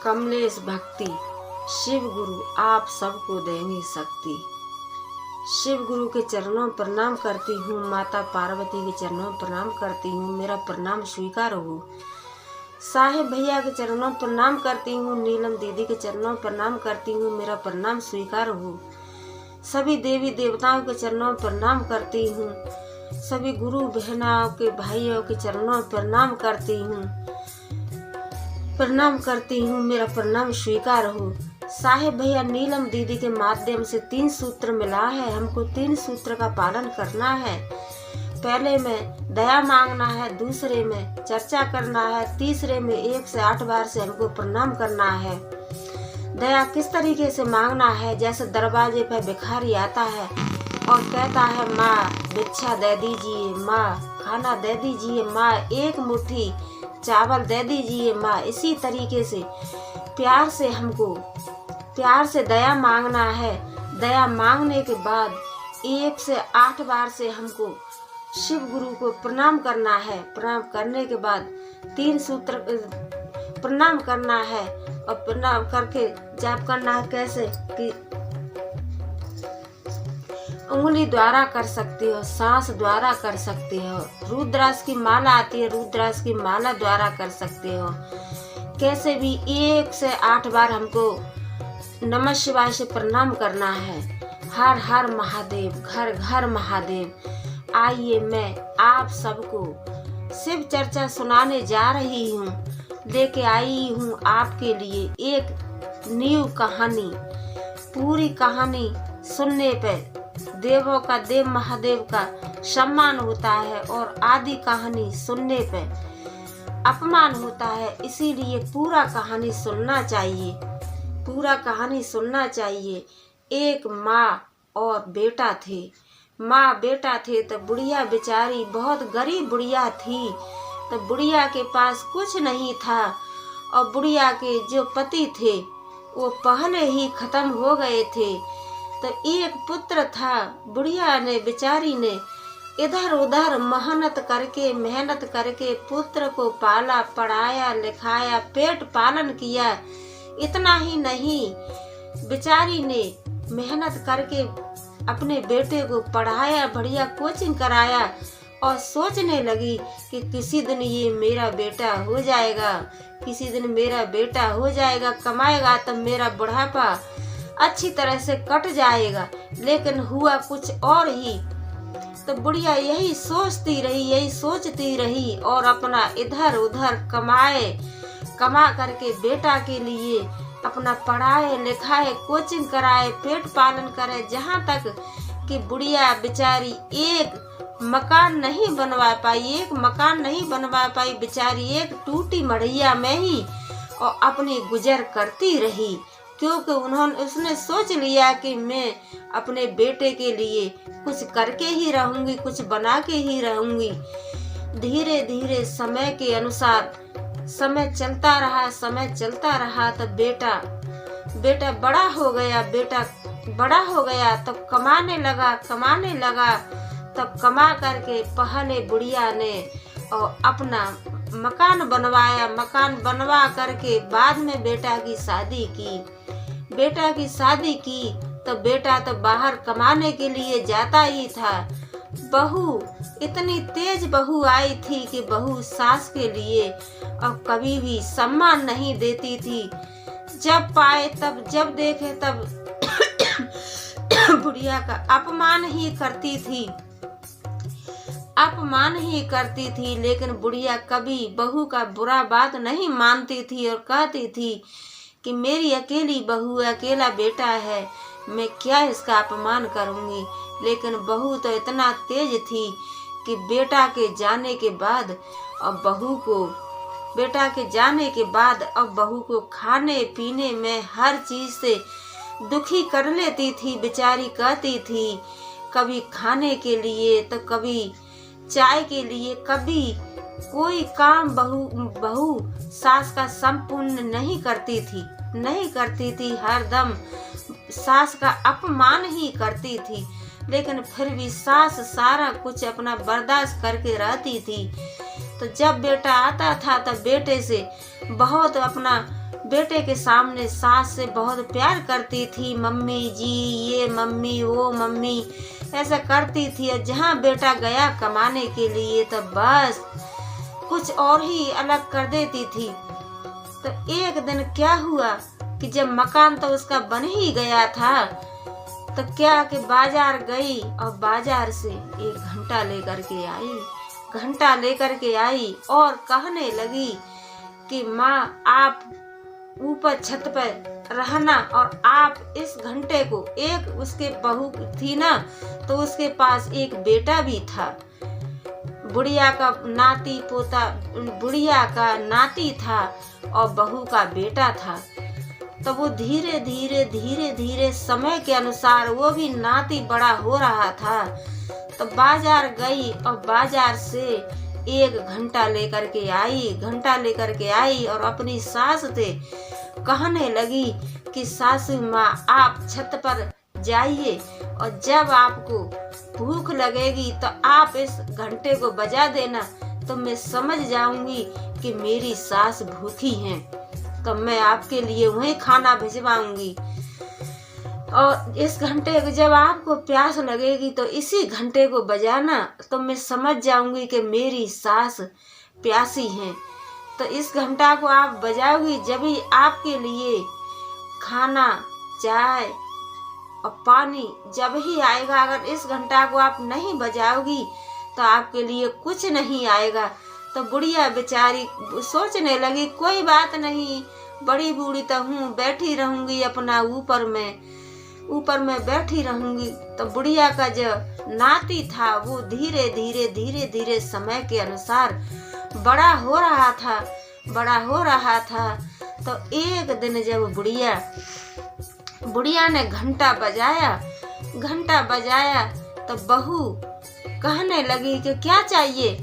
कमलेश भक्ति। शिव गुरु आप सबको देंगे शक्ति। शिव गुरु के चरणों प्रणाम करती हूँ, माता पार्वती के चरणों प्रणाम करती हूँ, मेरा प्रणाम स्वीकार हो। साहेब भैया के चरणों प्रणाम करती हूँ, नीलम दीदी के चरणों प्रणाम करती हूँ, मेरा प्रणाम स्वीकार हो। सभी देवी देवताओं के चरणों प्रणाम करती हूँ, सभी गुरु बहनाओं के भाइयों के चरणों प्रणाम करती हूँ, मेरा प्रणाम स्वीकार हो। साहेब भैया नीलम दीदी के माध्यम से 3 सूत्र मिला है, हमको 3 सूत्र का पालन करना है। पहले में दया मांगना है, दूसरे में चर्चा करना है, तीसरे में 1 से 8 बार से हमको प्रणाम करना है। दया किस तरीके से मांगना है? जैसे दरवाजे पे भिखारी आता है और कहता है माँ भिक्षा दे दीजिए, माँ खाना दे दीजिए, माँ 1 मुट्ठी चावल दे दीजिए माँ। इसी तरीके से प्यार से दया मांगना है। दया मांगने के बाद 1 से 8 बार से हमको शिव गुरु को प्रणाम करना है। प्रणाम करने के बाद 3 सूत्र प्रणाम करना है और प्रणाम करके जाप करना है। कैसे कि उंगली द्वारा कर सकती हो, सांस द्वारा कर सकती हो, रुद्राक्ष की माला आती है, रुद्राक्ष की माला द्वारा कर सकते हो। कैसे भी 1 से 8 बार हमको नमः शिवाय से प्रणाम करना है। हर हर महादेव, घर घर महादेव। आइए मैं आप सबको शिव चर्चा सुनाने जा रही हूँ। लेके आई हूँ आपके लिए एक न्यू कहानी। पूरी कहानी सुनने पे देवों का देव महादेव का सम्मान होता है और आदि कहानी सुनने पे अपमान होता है। इसीलिए पूरा कहानी सुनना चाहिए, पूरा कहानी सुनना चाहिए। एक माँ और बेटा थे। माँ बेटा थे तो बुढ़िया बेचारी बहुत गरीब बुढ़िया थी। तो बुढ़िया के पास कुछ नहीं था और बुढ़िया के जो पति थे वो पहले ही खत्म हो गए थे। तो एक पुत्र था। बुढ़िया ने बेचारी ने इधर उधर मेहनत करके पुत्र को पाला, पढ़ाया, लिखाया, पेट पालन किया। इतना ही नहीं, बेचारी ने मेहनत करके अपने बेटे को पढ़ाया, बढ़िया कोचिंग कराया और सोचने लगी कि किसी दिन ये मेरा बेटा हो जाएगा, किसी दिन मेरा बेटा हो जाएगा, कमाएगा तो मेरा बुढ़ापा अच्छी तरह से कट जाएगा। लेकिन हुआ कुछ और ही। तो बुढ़िया यही सोचती रही और अपना इधर उधर कमा करके बेटा के लिए अपना पढ़ाए लिखाए, कोचिंग कराए, पेट पालन करे। जहाँ तक कि बुढ़िया बेचारी एक मकान नहीं बनवा पाई, बेचारी एक टूटी मढ़ैया में ही और अपनी गुजर करती रही। क्योंकि उसने सोच लिया कि मैं अपने बेटे के लिए कुछ करके ही रहूंगी, कुछ बना के ही रहूंगी। धीरे धीरे समय के अनुसार समय चलता रहा तो बेटा बड़ा हो गया तो कमाने लगा। तब कमा करके पहले बुढ़िया ने और अपना मकान बनवा करके बाद में बेटा की शादी की। तो बेटा तो बाहर कमाने के लिए जाता ही था। बहू इतनी तेज बहू आई थी कि बहू सास के लिए अब कभी भी सम्मान नहीं देती थी। जब पाए तब, जब देखे तब बुढ़िया का अपमान ही करती थी। लेकिन बुढ़िया कभी बहू का बुरा बात नहीं मानती थी और कहती थी कि मेरी अकेली बहू, अकेला बेटा है, मैं क्या इसका अपमान करूंगी। लेकिन बहू तो इतना तेज थी कि बेटा के जाने के बाद अब बहू को खाने पीने में हर चीज से दुखी कर लेती थी। बेचारी कहती थी कभी खाने के लिए तो कभी चाय के लिए, कभी कोई काम बहू सास का संपूर्ण नहीं करती थी। हरदम सास का अपमान ही करती थी। लेकिन फिर भी सास सारा कुछ अपना बर्दाश्त करके रहती थी। तो जब बेटा आता था तब बेटे से बहुत अपना बेटे के सामने सास से बहुत प्यार करती थी। मम्मी जी, ये मम्मी, वो मम्मी, ऐसा करती थी। और जहाँ बेटा गया कमाने के लिए तो बस कुछ और ही अलग कर देती थी। तो एक दिन क्या हुआ कि जब मकान तो उसका बन ही गया था, तो क्या कि बाजार गई और बाजार से एक घंटा लेकर के आई और कहने लगी कि माँ, आप ऊपर छत पर रहना और आप इस घंटे को, एक उसके बहू थी ना, तो उसके पास एक बेटा भी था, बुढ़िया का नाती था और बहू का बेटा था। तो वो धीरे धीरे समय के अनुसार वो भी नाती बड़ा हो रहा था। तो बाजार गई और बाजार से एक घंटा लेकर के आई और अपनी सास से कहने लगी कि सासू माँ, आप छत पर जाइए और जब आपको भूख लगेगी तो आप इस घंटे को बजा देना, तो मैं समझ जाऊंगी कि मेरी सास भूखी हैं, तो मैं आपके लिए वहीं खाना भिजवाऊंगी। और इस घंटे को जब आपको प्यास लगेगी तो इसी घंटे को बजाना, तो मैं समझ जाऊंगी कि मेरी सास प्यासी हैं। तो इस घंटा को आप बजाओगी, जब ही आपके लिए खाना, चाय और पानी जब ही आएगा। अगर इस घंटा को आप नहीं बजाओगी तो आपके लिए कुछ नहीं आएगा। तो बुढ़िया बेचारी सोचने लगी, कोई बात नहीं, बड़ी बूढ़ी तो हूँ, बैठी रहूंगी अपना ऊपर में बैठी रहूंगी। तो बुढ़िया का जो नाती था वो धीरे धीरे समय के अनुसार बड़ा हो रहा था। तो एक दिन जब बुढ़िया ने घंटा बजाया तो बहू कहने लगी कि क्या चाहिए।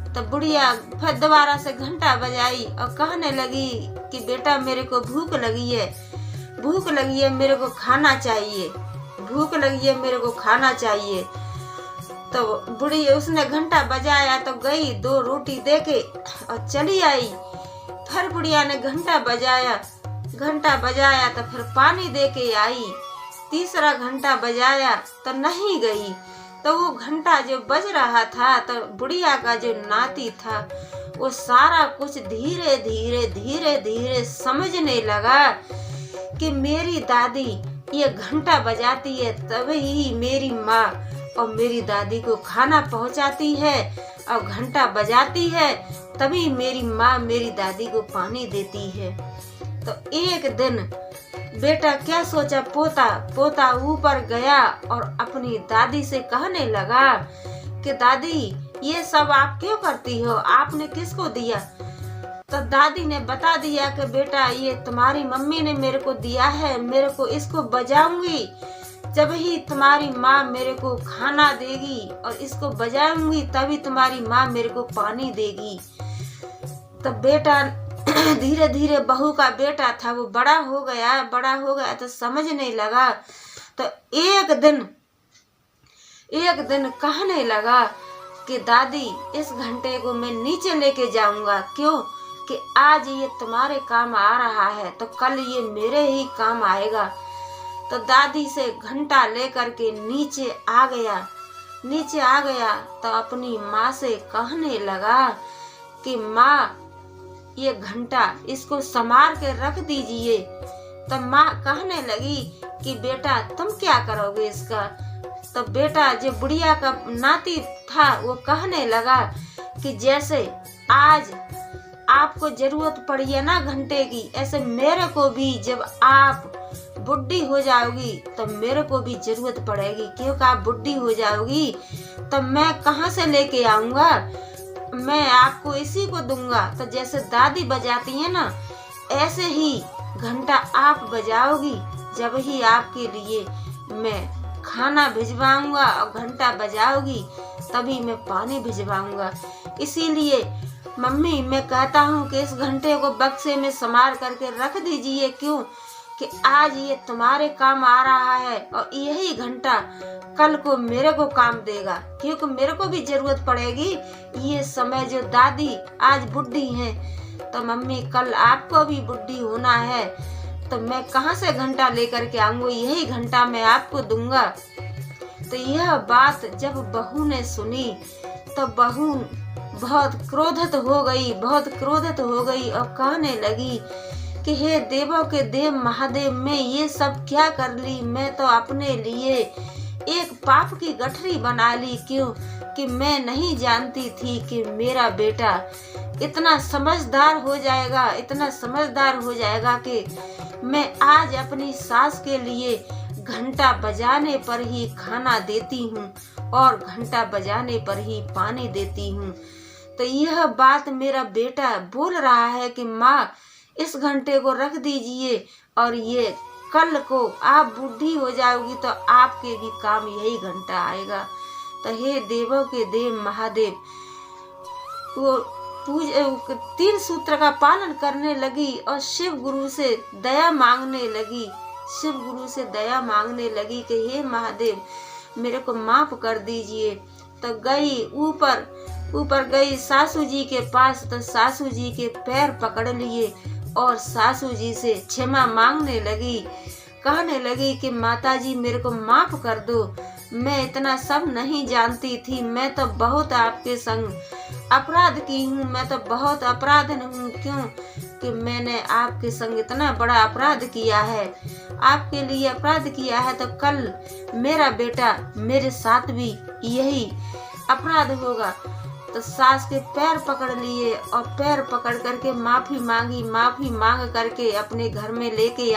तो बुढ़िया फिर दोबारा से घंटा बजाई और कहने लगी कि बेटा, मेरे को भूख लगी है, मेरे को खाना चाहिए। तो बुढ़ी उसने घंटा बजाया तो गई 2 रोटी देके और चली आई। फिर बुढ़िया ने घंटा बजाया तो फिर पानी देके आई। तीसरा घंटा बजाया तो नहीं गई। तो वो घंटा जो बज रहा था, तो बुढ़िया का जो नाती था वो सारा कुछ धीरे धीरे समझने लगा कि मेरी दादी ये घंटा बजाती है तभी मेरी माँ और मेरी दादी को खाना पहुँचाती है, और घंटा बजाती है तभी मेरी माँ मेरी दादी को पानी देती है। तो एक दिन बेटा क्या सोचा, पोता ऊपर गया और अपनी दादी से कहने लगा कि दादी, ये सब आप क्यों करती हो, आपने किसको दिया। तो दादी ने बता दिया कि बेटा, ये तुम्हारी मम्मी ने मेरे को दिया है, मेरे को इसको बजाऊंगी जब ही तुम्हारी माँ मेरे को खाना देगी, और इसको बजाऊंगी तभी तुम्हारी माँ मेरे को पानी देगी। तो बेटा धीरे धीरे बहू का बेटा था वो बड़ा हो गया तो समझने लगा। तो एक दिन कहने लगा कि दादी, इस घंटे को मैं नीचे लेके जाऊंगा, क्यों कि आज ये तुम्हारे काम आ रहा है तो कल ये मेरे ही काम आएगा। तो दादी से घंटा लेकर के नीचे आ गया तो अपनी माँ से कहने लगा कि माँ, ये घंटा इसको संभाल के रख दीजिए। तो माँ कहने लगी कि बेटा, तुम क्या करोगे इसका। तो बेटा जो बुढ़िया का नाती था वो कहने लगा कि जैसे आज आपको जरूरत पड़ी है ना घंटे की, ऐसे मेरे को भी जब आप बुढ़ी हो जाओगी तो मेरे को भी जरूरत पड़ेगी, क्योंकि आप बुढ़ी हो जाओगी तो मैं कहाँ से लेके आऊँगा, मैं आपको इसी को दूंगा। तो जैसे दादी बजाती है ना, ऐसे ही घंटा आप बजाओगी, जब ही आपके लिए मैं खाना भिजवाऊंगा और घंटा बजाओगी तभी मैं पानी भिजवाऊंगा। इसीलिए मम्मी मैं कहता हूँ कि इस घंटे को बक्से में संभाल करके रख दीजिए, क्यों कि आज ये तुम्हारे काम आ रहा है और यही घंटा कल को मेरे को काम देगा, क्योंकि मेरे को भी जरूरत पड़ेगी। ये समय जो दादी आज बुढ़ी हैं तो मम्मी कल आपको भी बुढ़ी होना है, तो मैं कहाँ से घंटा लेकर के आऊंगा, यही घंटा मैं आपको दूंगा। तो यह बात जब बहू ने सुनी तो बहू बहुत क्रोधित हो गई और कहने लगी कि हे देवों के देव महादेव, मैं ये सब क्या कर ली। मैं तो अपने लिए एक पाप की गठरी बना ली, क्यों कि मैं नहीं जानती थी कि मेरा बेटा इतना समझदार हो जाएगा कि मैं आज अपनी सास के लिए घंटा बजाने पर ही खाना देती हूँ और घंटा बजाने पर ही पानी देती हूँ। तो यह बात मेरा बेटा बोल रहा है कि माँ इस घंटे को रख दीजिए और ये कल को आप बूढ़ी हो जाओगी तो आपके भी काम यही घंटा आएगा। तो हे देवों के देव महादेव, वो 3 सूत्र का पालन करने लगी और शिव गुरु से दया मांगने लगी कि हे महादेव मेरे को माफ कर दीजिए। तो गई ऊपर गई सासू जी के पास, तो सासू जी के पैर पकड़ लिए और सासू जी से क्षमा मांगने लगी, कहने लगी कि माताजी मेरे को माफ कर दो, मैं इतना सब नहीं जानती थी, मैं तो बहुत आपके संग अपराध की हूँ, मैं तो बहुत अपराधन हूँ, क्यों कि मैंने आपके संग इतना बड़ा अपराध किया है, आपके लिए अपराध किया है। तो कल मेरा बेटा मेरे साथ भी यही अपराध होगा। तो सास के पैर पकड़ लिए और पैर पकड़ करके माफी मांग करके अपने घर में लेके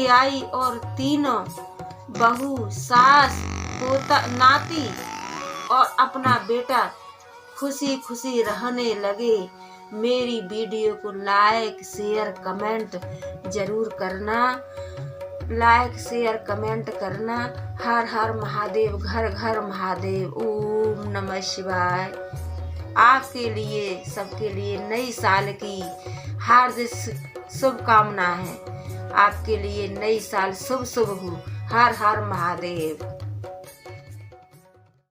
आई और तीनों बहू, सास, पोता, नाती और अपना बेटा खुशी खुशी रहने लगे। मेरी वीडियो को लाइक शेयर कमेंट करना। हर हर महादेव, घर घर महादेव। ओम नमः शिवाय। आपके लिए, सबके लिए नई साल की हार्दिक शुभकामना है। आपके लिए नई साल शुभ हो। हर हर महादेव।